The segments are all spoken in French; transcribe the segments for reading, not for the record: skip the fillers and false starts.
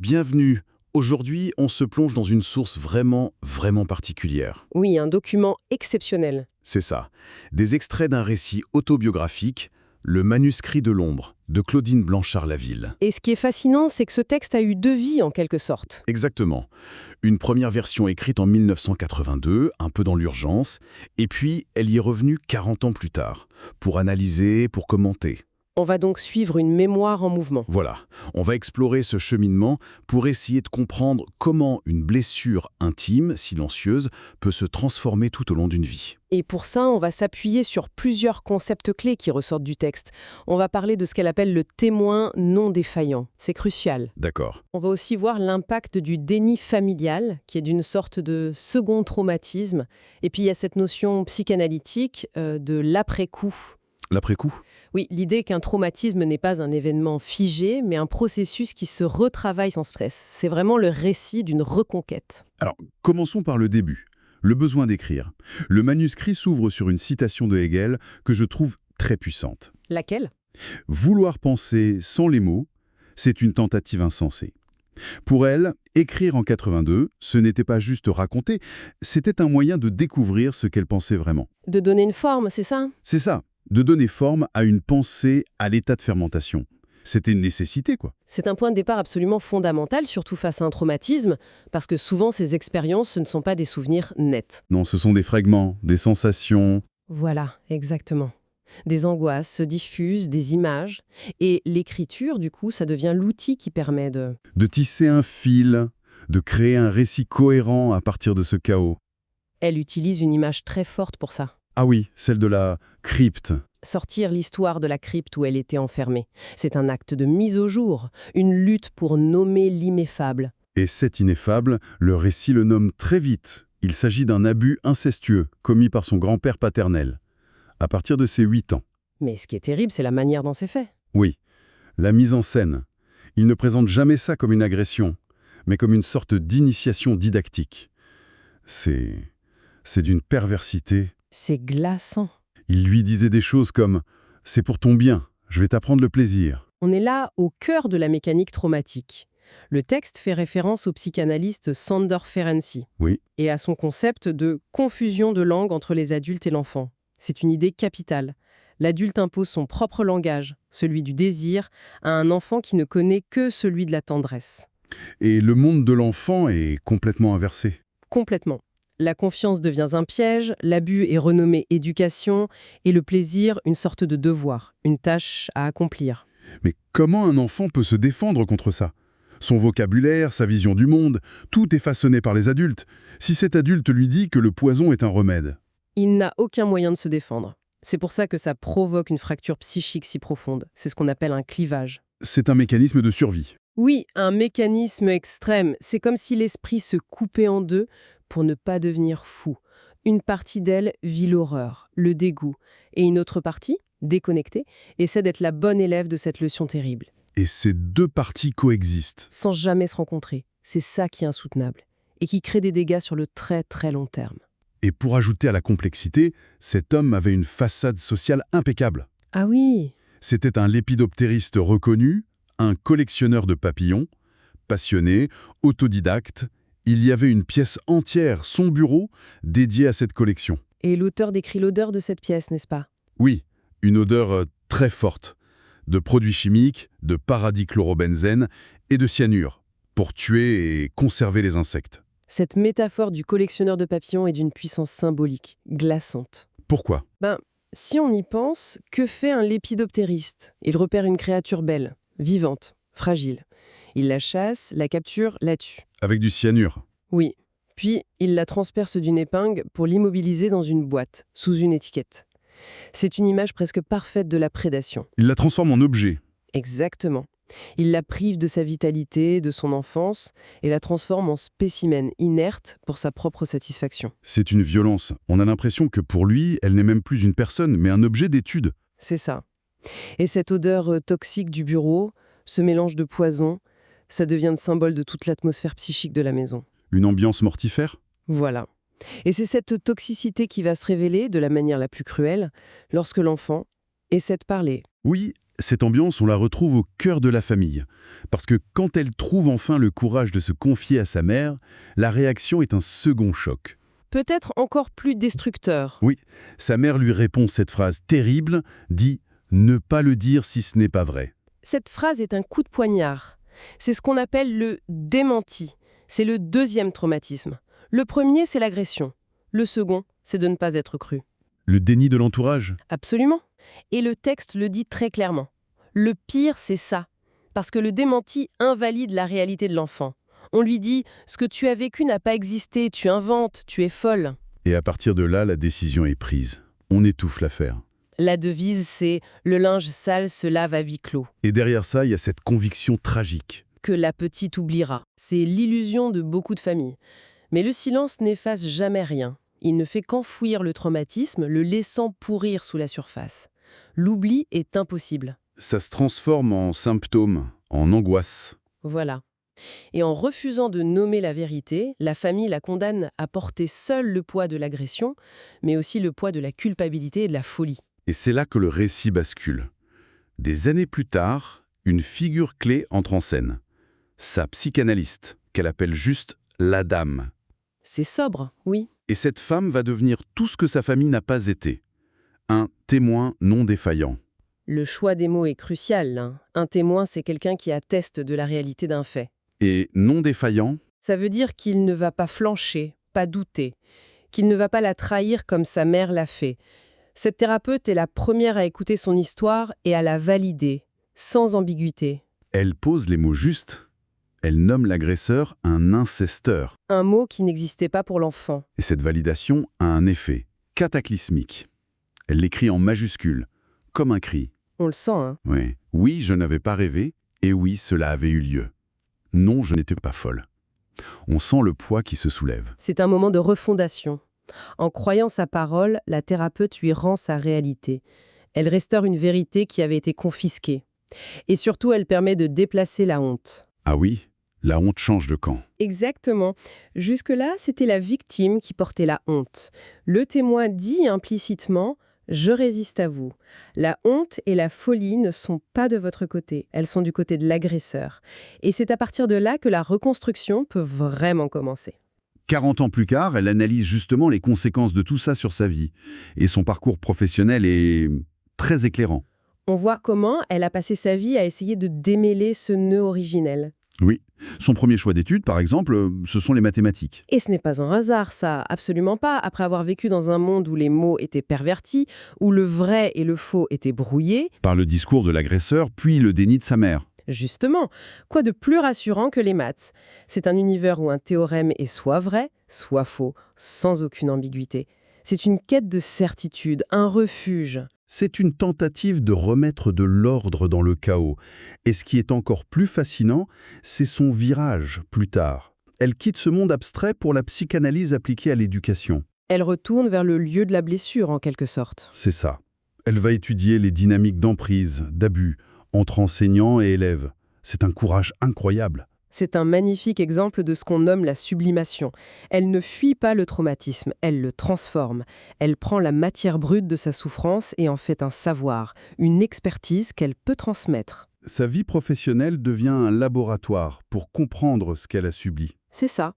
Bienvenue. Aujourd'hui, on se plonge dans une source vraiment, vraiment particulière. Oui, un document exceptionnel. C'est ça. Des extraits d'un récit autobiographique, Le manuscrit de l'ombre, de Claudine Blanchard-Laville. Et ce qui est fascinant, c'est que ce texte a eu deux vies en quelque sorte. Exactement. Une première version écrite en 1982, un peu dans l'urgence, et puis elle y est revenue 40 ans plus tard, pour analyser, pour commenter. On va donc suivre une mémoire en mouvement. Voilà, on va explorer ce cheminement pour essayer de comprendre comment une blessure intime, silencieuse, peut se transformer tout au long d'une vie. Et pour ça, on va s'appuyer sur plusieurs concepts clés qui ressortent du texte. On va parler de ce qu'elle appelle le témoin non défaillant. C'est crucial. D'accord. On va aussi voir l'impact du déni familial, qui est d'une sorte de second traumatisme. Et puis il y a cette notion psychanalytique de l'après-coup. L'après-coup ? Oui, l'idée qu'un traumatisme n'est pas un événement figé, mais un processus qui se retravaille sans stress. C'est vraiment le récit d'une reconquête. Alors, commençons par le début, le besoin d'écrire. Le manuscrit s'ouvre sur une citation de Hegel que je trouve très puissante. Laquelle ? Vouloir penser sans les mots, c'est une tentative insensée. Pour elle, écrire en 82, ce n'était pas juste raconter, c'était un moyen de découvrir ce qu'elle pensait vraiment. De donner une forme, c'est ça ? C'est ça, de donner forme à une pensée à l'état de fermentation. C'était une nécessité, quoi. C'est un point de départ absolument fondamental, surtout face à un traumatisme, parce que souvent ces expériences, ce ne sont pas des souvenirs nets. Non, ce sont des fragments, des sensations. Voilà, exactement. Des angoisses se diffusent, des images, et l'écriture, du coup, ça devient l'outil qui permet de... De tisser un fil, de créer un récit cohérent à partir de ce chaos. Elle utilise une image très forte pour ça. Ah oui, celle de la crypte. Sortir l'histoire de la crypte où elle était enfermée. C'est un acte de mise au jour, une lutte pour nommer l'ineffable. Et cet ineffable, le récit le nomme très vite. Il s'agit d'un abus incestueux commis par son grand-père paternel, à partir de ses 8 ans. Mais ce qui est terrible, c'est la manière dont c'est fait. Oui, la mise en scène. Il ne présente jamais ça comme une agression, mais comme une sorte d'initiation didactique. C'est d'une perversité. C'est glaçant. Il lui disait des choses comme « c'est pour ton bien, je vais t'apprendre le plaisir ». On est là au cœur de la mécanique traumatique. Le texte fait référence au psychanalyste Sándor Ferenczi Oui, et à son concept de confusion de langue entre les adultes et l'enfant. C'est une idée capitale. L'adulte impose son propre langage, celui du désir, à un enfant qui ne connaît que celui de la tendresse. et le monde de l'enfant est complètement inversé. Complètement. La confiance devient un piège, l'abus est renommé éducation, et le plaisir une sorte de devoir, une tâche à accomplir. Mais comment un enfant peut se défendre contre ça ? Son vocabulaire, sa vision du monde, tout est façonné par les adultes. Si cet adulte lui dit que le poison est un remède. Il n'a aucun moyen de se défendre. C'est pour ça que ça provoque une fracture psychique si profonde. C'est ce qu'on appelle un clivage. C'est un mécanisme de survie. Oui, un mécanisme extrême. C'est comme si l'esprit se coupait en deux pour ne pas devenir fou. Une partie d'elle vit l'horreur, le dégoût, et une autre partie, déconnectée, essaie d'être la bonne élève de cette leçon terrible, Et ces deux parties coexistent. sans jamais se rencontrer. C'est ça qui est insoutenable, et qui crée des dégâts sur le très très long terme. Et pour ajouter à la complexité, cet homme avait une façade sociale impeccable. Ah oui, C'était un lépidoptériste reconnu, un collectionneur de papillons, passionné, autodidacte. Il y avait une pièce entière, son bureau, dédié à cette collection. et l'auteur décrit l'odeur de cette pièce, n'est-ce pas ? Oui, une odeur très forte, de produits chimiques, de paradichlorobenzène et de cyanure, pour tuer et conserver les insectes. Cette métaphore du collectionneur de papillons est d'une puissance symbolique, glaçante. Pourquoi ? Si on y pense, que fait un lépidoptériste ? Il repère une créature belle, vivante, fragile. Il la chasse, la capture, la tue. Avec du cyanure. Oui. Puis, il la transperce d'une épingle pour l'immobiliser dans une boîte, sous une étiquette. C'est une image presque parfaite de la prédation. Il la transforme en objet. Exactement. Il la prive de sa vitalité, de son enfance, et la transforme en spécimen inerte pour sa propre satisfaction. C'est une violence. On a l'impression que pour lui, elle n'est même plus une personne, mais un objet d'étude. C'est ça. Et cette odeur toxique du bureau, ce mélange de poison, ça devient le symbole de toute l'atmosphère psychique de la maison. Une ambiance mortifère ? Voilà. Et c'est cette toxicité qui va se révéler de la manière la plus cruelle lorsque l'enfant essaie de parler. Oui, Cette ambiance, on la retrouve au cœur de la famille. Parce que quand elle trouve enfin le courage de se confier à sa mère, la réaction est un second choc. Peut-être encore plus destructeur. Oui, sa mère lui répond cette phrase terrible, dit « ne pas le dire si ce n'est pas vrai ». Cette phrase est un coup de poignard. C'est ce qu'on appelle le démenti. C'est le deuxième traumatisme. Le premier, c'est l'agression. Le second, c'est de ne pas être cru. Le déni de l'entourage. Absolument. Et le texte le dit très clairement. Le pire, c'est ça. Parce que le démenti invalide la réalité de l'enfant. On lui dit « ce que tu as vécu n'a pas existé, tu inventes, tu es folle ». Et à partir de là, la décision est prise. On étouffe l'affaire. La devise, c'est « le linge sale se lave à huis clos ». Et derrière ça, il y a cette conviction tragique. Que la petite oubliera. C'est l'illusion de beaucoup de familles. Mais le silence n'efface jamais rien. Il ne fait qu'enfouir le traumatisme, le laissant pourrir sous la surface. L'oubli est impossible. Ça se transforme en symptômes, en angoisse. Voilà. Et en refusant de nommer la vérité, la famille la condamne à porter seule le poids de l'agression, mais aussi le poids de la culpabilité et de la folie. Et c'est là que le récit bascule. Des années plus tard, une figure clé entre en scène. Sa psychanalyste, qu'elle appelle juste la dame. C'est sobre, oui. Et cette femme va devenir tout ce que sa famille n'a pas été. Un témoin non défaillant. Le choix des mots est crucial, hein. Un témoin, c'est quelqu'un qui atteste de la réalité d'un fait. Et non défaillant, Ça veut dire qu'il ne va pas flancher, pas douter, qu'il ne va pas la trahir comme sa mère l'a fait. Cette thérapeute est la première à écouter son histoire et à la valider, sans ambiguïté. elle pose les mots justes. Elle nomme l'agresseur un incesteur. Un mot qui n'existait pas pour l'enfant. Et cette validation a un effet cataclysmique. Elle l'écrit en majuscule, comme un cri. On le sent, hein. Oui. Oui, je n'avais pas rêvé, et oui, cela avait eu lieu. Non, je n'étais pas folle. On sent le poids qui se soulève. C'est un moment de refondation. En croyant sa parole, la thérapeute lui rend sa réalité. Elle restaure une vérité qui avait été confisquée. Et surtout, elle permet de déplacer la honte. Ah oui, la honte change de camp. Exactement. Jusque-là, c'était la victime qui portait la honte. Le témoin dit implicitement « Je résiste à vous ». La honte et la folie ne sont pas de votre côté, elles sont du côté de l'agresseur. Et c'est à partir de là que la reconstruction peut vraiment commencer. 40 ans plus tard, elle analyse justement les conséquences de tout ça sur sa vie. Et son parcours professionnel est très éclairant. On voit comment elle a passé sa vie à essayer de démêler ce nœud originel. Oui. Son premier choix d'études, par exemple, ce sont les mathématiques. Et ce n'est pas un hasard, ça, absolument pas. Après avoir vécu dans un monde où les mots étaient pervertis, où le vrai et le faux étaient brouillés, Par le discours de l'agresseur, puis le déni de sa mère. justement, quoi de plus rassurant que les maths? C'est un univers où un théorème est soit vrai, soit faux, sans aucune ambiguïté. C'est une quête de certitude, un refuge. C'est une tentative de remettre de l'ordre dans le chaos. Et ce qui est encore plus fascinant, c'est son virage, plus tard. Elle quitte ce monde abstrait pour la psychanalyse appliquée à l'éducation. Elle retourne vers le lieu de la blessure, en quelque sorte. C'est ça. Elle va étudier les dynamiques d'emprise, d'abus, entre enseignants et élèves. C'est un courage incroyable. C'est un magnifique exemple de ce qu'on nomme la sublimation. Elle ne fuit pas le traumatisme, elle le transforme. Elle prend la matière brute de sa souffrance et en fait un savoir, une expertise qu'elle peut transmettre. Sa vie professionnelle devient un laboratoire pour comprendre ce qu'elle a subi. C'est ça.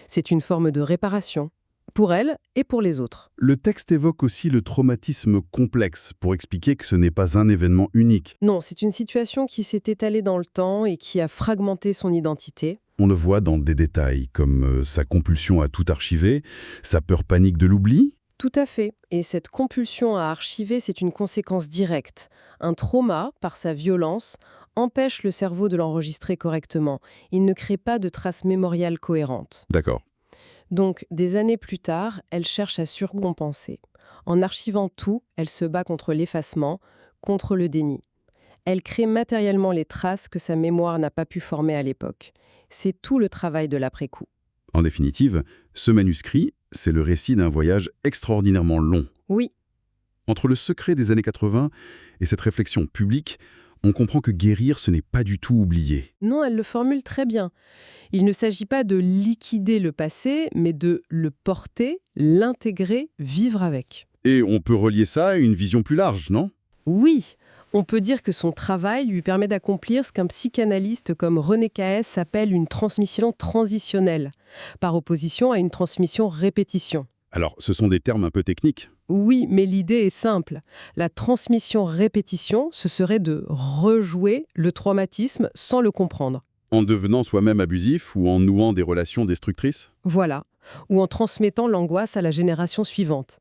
C'est une forme de réparation, pour elle et pour les autres. Le texte évoque aussi le traumatisme complexe pour expliquer que ce n'est pas un événement unique. Non, c'est une situation qui s'est étalée dans le temps et qui a fragmenté son identité. On le voit dans des détails comme sa compulsion à tout archiver, sa peur panique de l'oubli. Tout à fait. Et cette compulsion à archiver, c'est une conséquence directe. Un trauma, par sa violence, empêche le cerveau de l'enregistrer correctement. Il ne crée pas de traces mémoriales cohérentes. D'accord. Donc, des années plus tard, elle cherche à surcompenser. En archivant tout, elle se bat contre l'effacement, contre le déni. Elle crée matériellement les traces que sa mémoire n'a pas pu former à l'époque. C'est tout le travail de l'après-coup. En définitive, ce manuscrit, c'est le récit d'un voyage extraordinairement long. Oui, Entre le secret des années 80 et cette réflexion publique, on comprend que guérir, ce n'est pas du tout oublier. non, elle le formule très bien. Il ne s'agit pas de liquider le passé, mais de le porter, l'intégrer, vivre avec. Et on peut relier ça à une vision plus large, non ? Oui, On peut dire que son travail lui permet d'accomplir ce qu'un psychanalyste comme René Caès appelle une transmission transitionnelle, par opposition à une transmission répétition. Alors, ce sont des termes un peu techniques. Oui, mais l'idée est simple. La transmission-répétition, ce serait de rejouer le traumatisme sans le comprendre. En devenant soi-même abusif ou en nouant des relations destructrices? Voilà. Ou en transmettant l'angoisse à la génération suivante.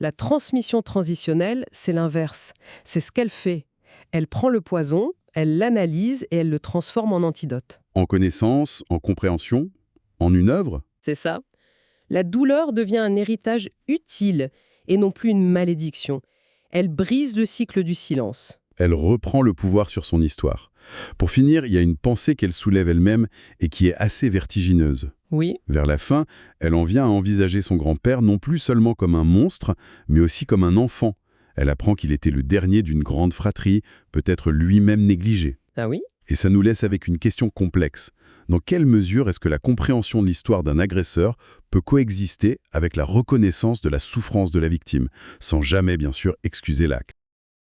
La transmission transitionnelle, c'est l'inverse. C'est ce qu'elle fait. Elle prend le poison, elle l'analyse et elle le transforme en antidote. En connaissance, en compréhension, en une œuvre? C'est ça. La douleur devient un héritage utile et non plus une malédiction. Elle brise le cycle du silence. Elle reprend le pouvoir sur son histoire. Pour finir, il y a une pensée qu'elle soulève elle-même et qui est assez vertigineuse. Oui, Vers la fin, elle en vient à envisager son grand-père non plus seulement comme un monstre, mais aussi comme un enfant. Elle apprend qu'il était le dernier d'une grande fratrie, peut-être lui-même négligé. ah oui. Et ça nous laisse avec une question complexe. Dans quelle mesure est-ce que la compréhension de l'histoire d'un agresseur peut coexister avec la reconnaissance de la souffrance de la victime, sans jamais bien sûr excuser l'acte ?